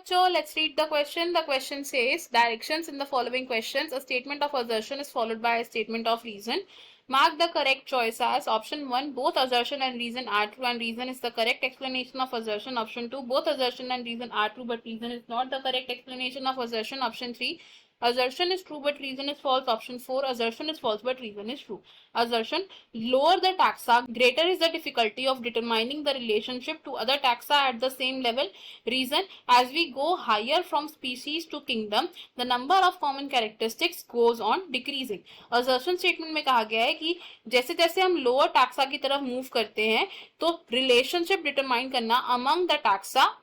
बच्चों, let's read the question. The question says directions in the following questions. A statement of assertion is followed by a statement of reason. Mark the correct choice as option 1, both assertion and reason are true and reason is the correct explanation of assertion. Option 2, both assertion and reason are true but reason is not the correct explanation of assertion. Option 3, assertion is true but reason is false. Option 4, assertion is false but reason is true. Assertion, lower the taxa, greater is the difficulty of determining the relationship to other taxa at the same level. Reason, as we go higher from species to kingdom, the number of common characteristics goes on decreasing. Assertion statement में कहा गया है कि जैसे जैसे हम lower taxa की तरफ मूव करते हैं तो रिलेशनशिप डिटरमाइन करना अमंग द टैक्सा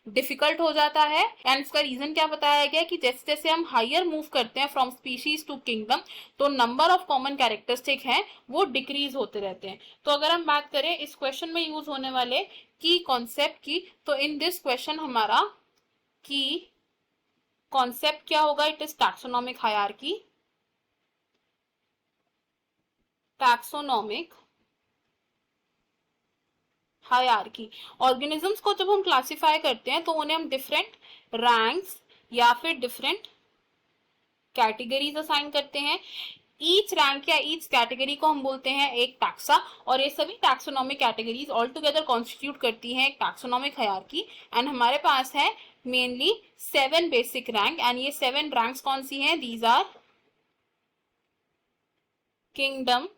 डिफिकल्ट हो जाता है। एंड इसका रीजन क्या बताया गया कि जैसे जैसे हम हायर मूव करते हैं फ्रॉम स्पीशीज टू किंगडम तो नंबर ऑफ कॉमन कैरेक्टरिस्टिक हैं वो डिक्रीज होते रहते हैं। तो अगर हम बात करें इस क्वेश्चन में यूज होने वाले की कॉन्सेप्ट की, तो इन दिस क्वेश्चन हमारा की कॉन्सेप्ट क्या होगा? It is taxonomic hierarchy. Taxonomic hierarchy, organisms को जब हम क्लासिफाई करते हैं तो उन्हें हम डिफरेंट रैंक्स या फिर डिफरेंट कैटेगरीज असाइन करते हैं। ईच रैंक या ईच कैटेगरी को हम बोलते हैं एक टैक्सा, और ये सभी taxonomic categories all together constitute करती हैं एक टैक्सोनॉमिक हायरार्की। एंड हमारे पास है मेनली 7 बेसिक रैंक, एंड ये 7 रैंक्स कौन सी हैं? These are kingdom,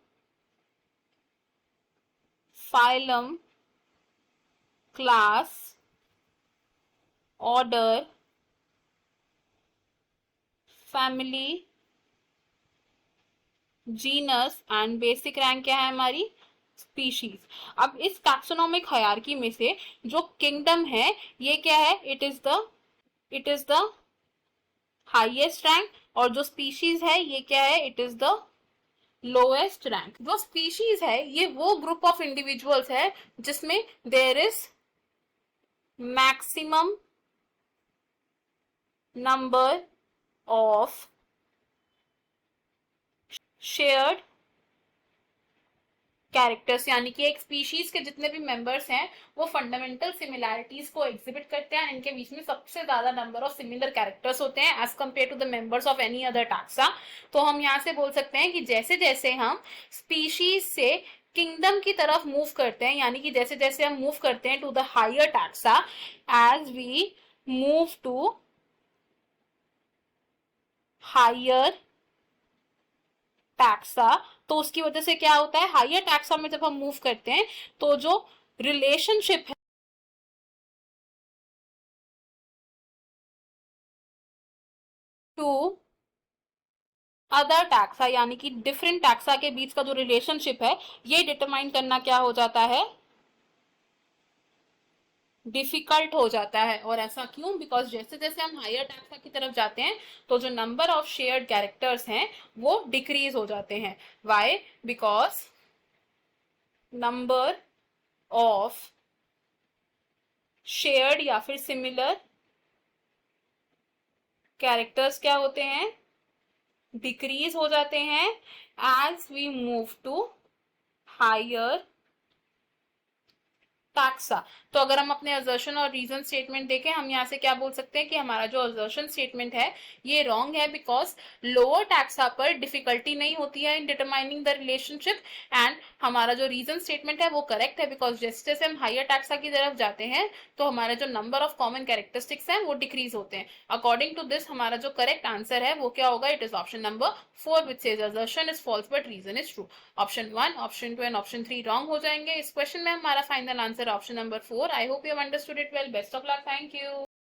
phylum, class, order, family, genus and basic rank क्या है हमारी? स्पीशीज। अब इस टैक्सोनॉमिक हायरार्की में से जो किंगडम है ये क्या है? It is the highest rank, और जो स्पीशीज है ये क्या है? It is the lowest rank. जो स्पीशीज है ये वो ग्रुप ऑफ इंडिविजुअल्स है जिसमें there is maximum number of shared characters, यानी कि एक स्पीशीज के जितने भी मेंबर्स हैं वो फंडामेंटल सिमिलैरिटीज को एग्जिबिट करते हैं। इनके बीच में सबसे ज्यादा नंबर ऑफ सिमिलर कैरेक्टर्स होते हैं as compare to the members of any other taxa. तो हम यहाँ से बोल सकते हैं कि जैसे जैसे हम स्पीशीज से किंगडम की तरफ मूव करते हैं, यानी कि जैसे जैसे हम मूव करते हैं to the higher taxa, as we move to higher taxa, तो उसकी वजह से क्या होता है? हायर टैक्सा में जब हम मूव करते हैं तो जो रिलेशनशिप है टू अदर टैक्सा, यानी कि डिफरेंट टैक्सा के बीच का जो रिलेशनशिप है ये डिटरमाइन करना क्या हो जाता है? डिफिकल्ट हो जाता है। और ऐसा क्यों? बिकॉज जैसे जैसे हम हायर टैक्सा की तरफ जाते हैं तो जो नंबर ऑफ शेयर्ड कैरेक्टर्स हैं वो डिक्रीज हो जाते हैं। Why? Because number of shared या फिर सिमिलर कैरेक्टर्स क्या होते हैं? डिक्रीज हो जाते हैं as we move to higher taxa. तो अगर हम अपने असर्शन और रीजन स्टेटमेंट देखें, हम यहाँ से क्या बोल सकते हैं कि हमारा जो असर्शन स्टेटमेंट है ये रॉन्ग है, बिकॉज लोअर टैक्सा पर डिफिकल्टी नहीं होती है in determining the relationship. And हमारा जो रीजन स्टेटमेंट है वो करेक्ट है, बिकॉज जैसे जैसे हम हायर टैक्सा की तरफ जाते हैं तो हमारे जो नंबर ऑफ कॉमन कैरेक्टरिस्टिक्स हैं वो डिक्रीज होते हैं। अकॉर्डिंग टू दिस हमारा जो करेक्ट आंसर है वो क्या होगा? It is option number 4 which says assertion is false but reason is true. Option 1, option 2 and option 3 wrong हो जाएंगे। इस क्वेश्चन में हमारा final answer option number 4। I hope you have understood it well. Best of luck. Thank you.